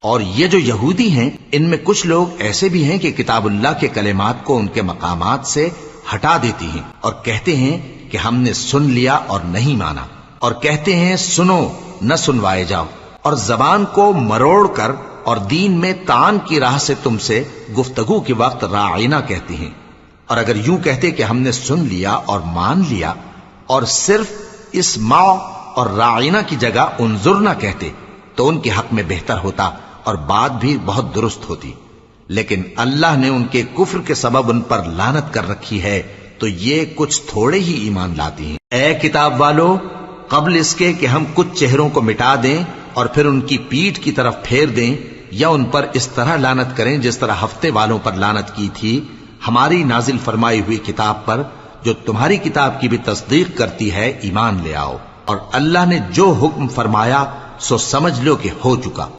और ये जो यहूदी हैं, इनमें कुछ लोग ऐसे भी हैं कि किताबुल्लाह के कलेमात को उनके मकामात से हटा देती हैं और कहते हैं कि हमने सुन लिया और नहीं माना, और कहते हैं सुनो न सुनवाए जाओ, और जबान को मरोड़ कर और दीन में तान की राह से तुमसे गुफ्तगू के वक्त राइना कहती हैं। और अगर यूं कहते कि हमने सुन लिया और मान लिया और सिर्फ इस माँ और राइना की जगह उन्जुर न कहते तो उनके हक में बेहतर होता और बात भी बहुत दुरुस्त होती। लेकिन अल्लाह ने उनके कुफ्र के सबब उन पर लानत कर रखी है, तो ये कुछ थोड़े ही ईमान लाती हैं। ऐ किताब वालों, कबल इसके कि हम कुछ चेहरों को मिटा दें और फिर उनकी पीठ की तरफ फेर दें या उन पर इस तरह लानत करें जिस तरह हफ्ते वालों पर लानत की थी, हमारी नाजिल फरमाई हुई किताब पर जो तुम्हारी किताब की भी तस्दीक करती है, ईमान ले आओ। और अल्लाह ने जो हुक्म फरमाया सो समझ लो कि हो चुका।